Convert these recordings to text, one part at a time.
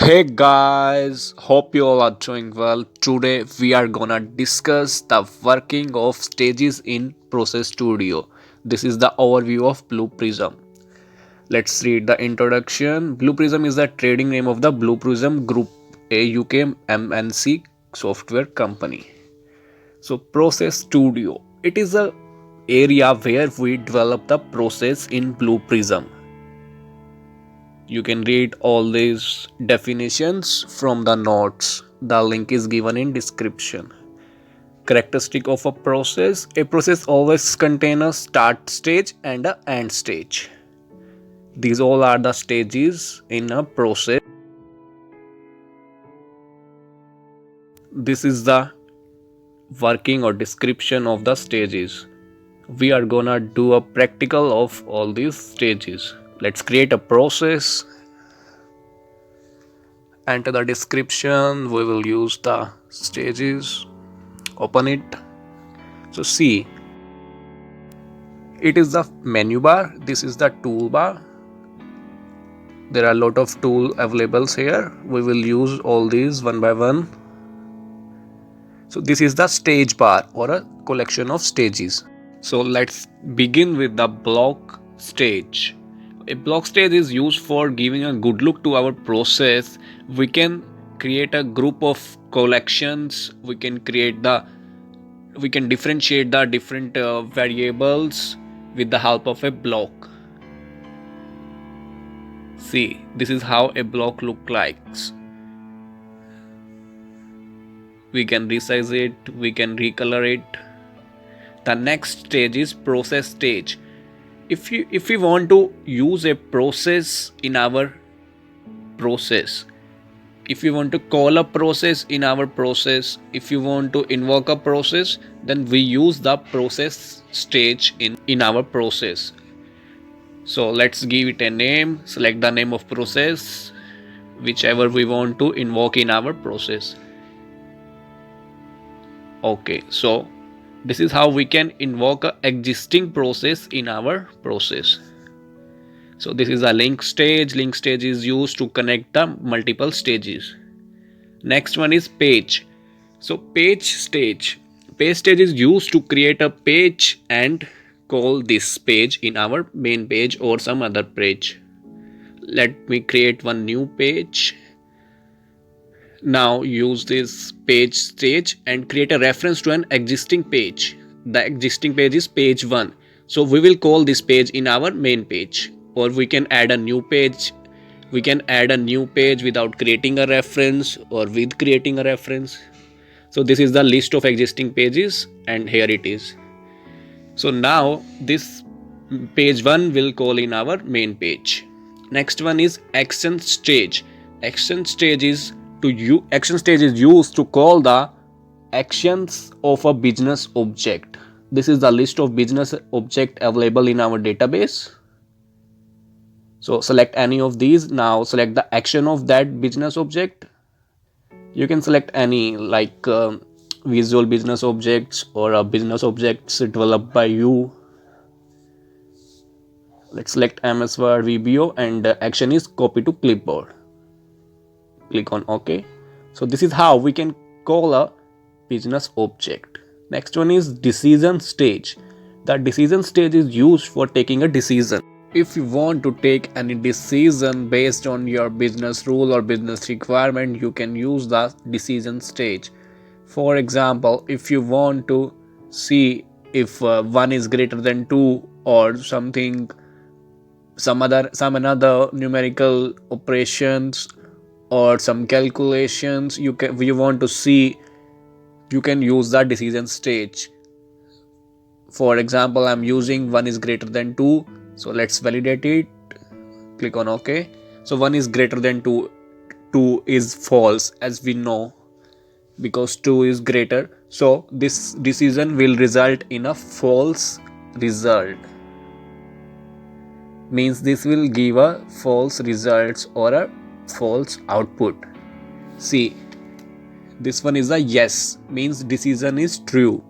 Hey guys, hope you all are doing well. Today we are gonna discuss the working of stages in Process Studio. This is the overview of Blue Prism. Let's read the introduction. Blue Prism is the trading name of the Blue Prism Group, a UK MNC software company. So Process Studio, it is a area where we develop the process in Blue Prism. You can read all these definitions from the notes. The link is given in description. Characteristic of a process always contains a start stage and a end stage. These all are the stages in a process. This is the working or description of the stages. We are gonna do a practical of all these stages. Let's create a process. Enter the description. We will use the stages. Open it. So see, it is the menu bar. This is the toolbar. There are a lot of tools available here. We will use all these one by one. So this is the stage bar or a collection of stages. So let's begin with the block stage. A block stage is used for giving a good look to our process. We can create a group of collections. We can differentiate the different variables with the help of a block. See, this is how a block look like. We can resize it, we can recolor it. The next stage is process stage. If we want to use a process in our process, if you want to call a process in our process, if you want to invoke a process, then we use the process stage in our process. So let's give it a name. Select the name of process, whichever we want to invoke in our process. Okay, so this is how we can invoke a existing process in our process. So this is a link stage. Link stage is used to connect the multiple stages. Next one is page. So page stage. Page stage is used to create a page and call this page in our main page or some other page. Let me create one new page. Now use this page stage and create a reference to an existing page. The existing page is page 1. So we will call this page in our main page, or we can add a new page. We can add a new page without creating a reference or with creating a reference. So this is the list of existing pages and here it is. So now this page 1 will call in our main page. Next one is action stage. Action stage is used to call the actions of a business object. This is the list of business object available in our database. So select any of these. Now select the action of that business object. You can select any like visual business objects or business objects developed by you. Let's select MS Word VBO and action is copy to clipboard. Click on OK. So this is how we can call a business object. Next one is decision stage. The decision stage is used for taking a decision. If you want to take any decision based on your business rule or business requirement, you can use the decision stage. For example, if you want to see if 1 is greater than 2 or something, some another numerical operations or some calculations you want to see, you can use the decision stage. For example, I'm using 1 is greater than 2, so let's validate it. Click on OK. So 1 is greater than 2. 2 is false, as we know, because 2 is greater. So this decision will result in a false result. Means this will give a false results or a false output. See, this one is a yes, means decision is true,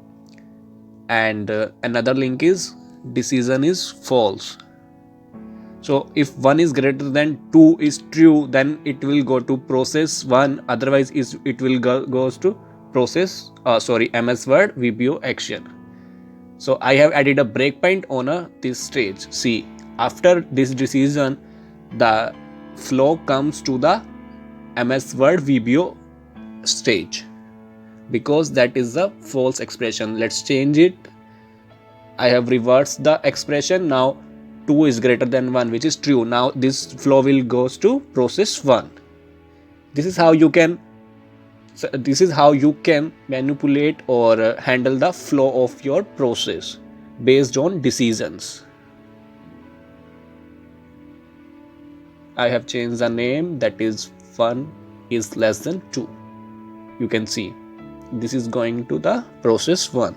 and another link is decision is false. So if 1 is greater than 2 is true, then it will go to process 1, otherwise it will goes to process MS Word VBO action. So I have added a breakpoint on this stage. See, after this decision, the flow comes to the MS Word VBO stage, because that is the false expression. Let's change it. I have reversed the expression. Now 2 is greater than 1, which is true. Now this flow will goes to process 1. This is how you can manipulate or handle the flow of your process based on decisions. I have changed the name, that is 1 is less than 2. You can see this is going to the process 1,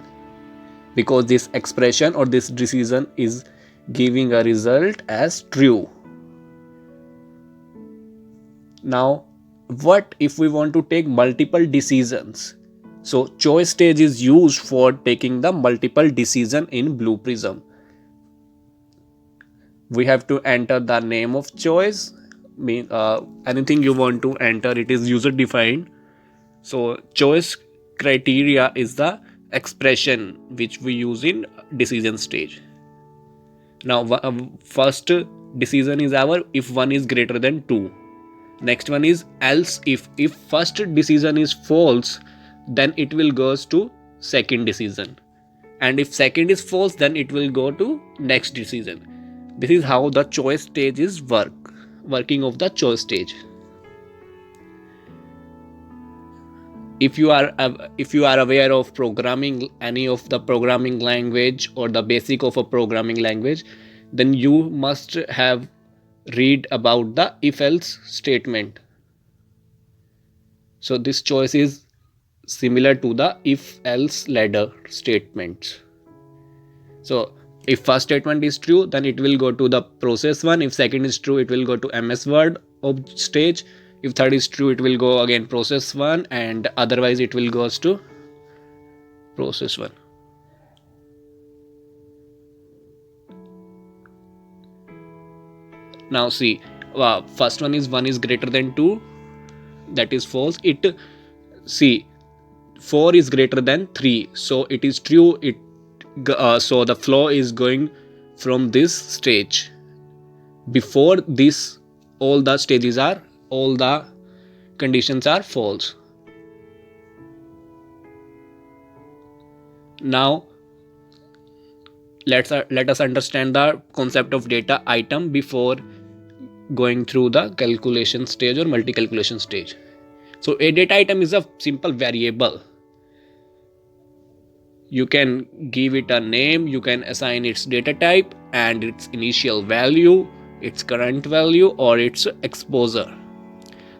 because this expression or this decision is giving a result as true. Now, what if we want to take multiple decisions? So choice stage is used for taking the multiple decision in Blue Prism. We have to enter the name of choice. Anything you want to enter, it is user defined. So choice criteria is the expression which we use in decision stage. Now first decision is our if 1 is greater than 2. Next one is else if first decision is false, then it will goes to second decision, and if second is false, then it will go to next decision. This is how the choice stage is working of the choice stage. If you are aware of programming, any of the programming language or the basic of a programming language, then you must have read about the if else statement. So this choice is similar to the if else ladder statements. So if first statement is true, then it will go to the process 1. If second is true, it will go to MS Word stage. If third is true, it will go again process 1, and otherwise it will goes to process 1. Now see, first one is greater than 2, that is false. See, 4 is greater than 3, so it is true. So the flow is going from this stage. Before this, all the conditions are false. Now let us understand the concept of data item before going through the calculation stage or multi-calculation stage. So a data item is a simple variable. You can give it a name, you can assign its data type and its initial value, its current value, or its exposure.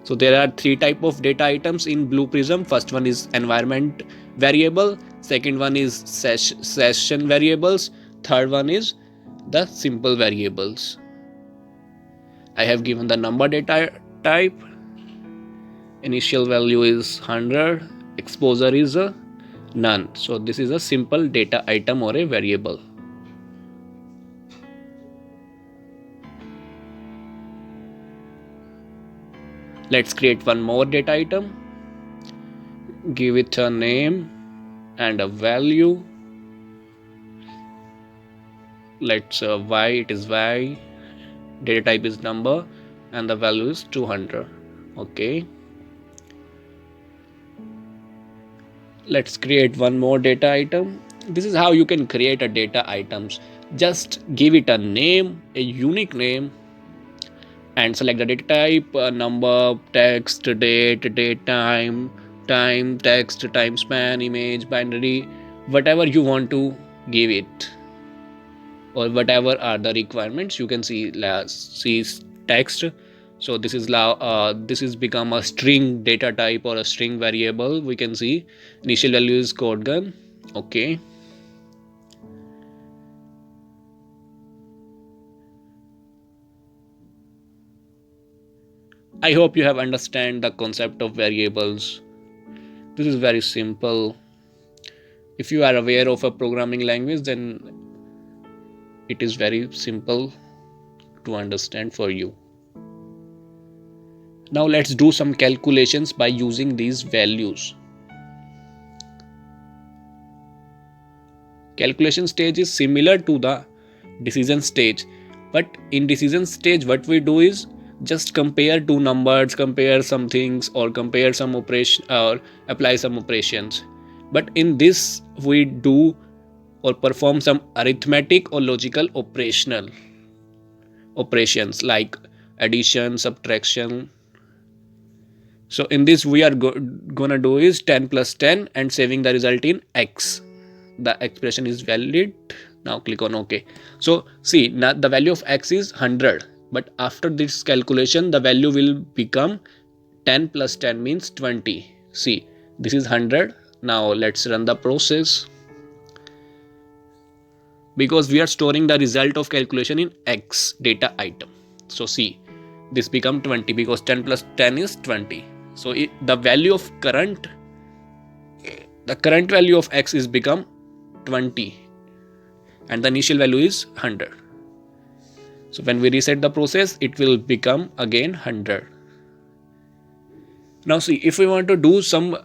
So there are 3 type of data items in Blue Prism. First one is environment variable, second one is session variables, third one is the simple variables. I have given the number data type, initial value is 100, exposure is none. So this is a simple data item or a variable. Let's create one more data item. Give it a name and a value. Let's y, it is y. Data type is number and the value is 200. Okay. Let's create one more data item. This is how you can create a data items. Just give it a name, a unique name, and select the data type, number, text, date time, text, time span, image, binary, whatever you want to give it, or whatever are the requirements. You can see text. So this is become a string data type or a string variable. We can see initial value is code gun. Okay. I hope you have understand the concept of variables. This is very simple. If you are aware of a programming language, then it is very simple to understand for you. Now let's do some calculations by using these values. Calculation stage is similar to the decision stage, but in decision stage what we do is just compare two numbers, compare some things, or compare some operation or apply some operations. But in this we do or perform some arithmetic or logical operations like addition, subtraction. So in this we are gonna do is 10 plus 10 and saving the result in x. The expression is valid. Now click on OK. So see, now the value of x is 100, but after this calculation the value will become 10 plus 10 means 20. See, this is 100. Now let's run the process. Because we are storing the result of calculation in x data item. So see, this become 20 because 10 plus 10 is 20. So the value of current value of x is become 20 and the initial value is 100. So when we reset the process, it will become again 100. Now see, if we want to do some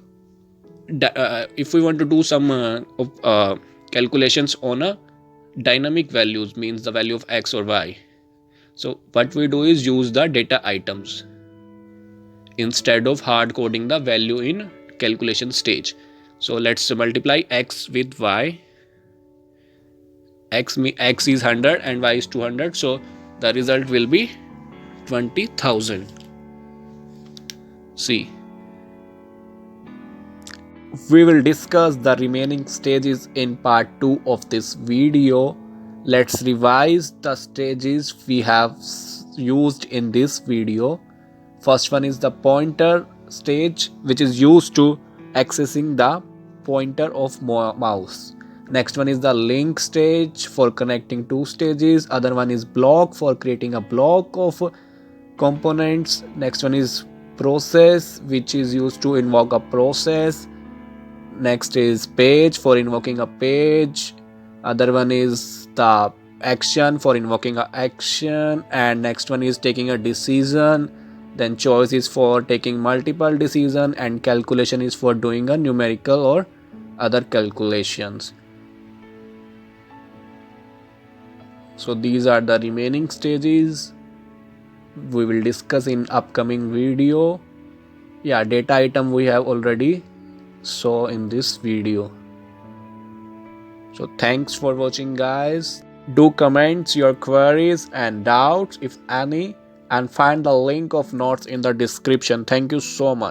calculations on a dynamic values, means the value of x or y. So what we do is use the data items instead of hard coding the value in calculation stage. So let's multiply x with y. X is 100 and y is 200. So the result will be 20,000. See, we will discuss the remaining stages in part 2 of this video. Let's revise the stages we have used in this video. First one is the pointer stage, which is used to accessing the pointer of mouse. Next one is the link stage for connecting two stages. Other one is block for creating a block of components. Next one is process, which is used to invoke a process. Next is page for invoking a page. Other one is the action for invoking a action. And next one is taking a decision. Then choice is for taking multiple decision, and calculation is for doing a numerical or other calculations. So these are the remaining stages we will discuss in upcoming video. Yeah, data item we have already saw in this video. So thanks for watching, guys. Do comment your queries and doubts if any, and find the link of notes in the description. Thank you so much.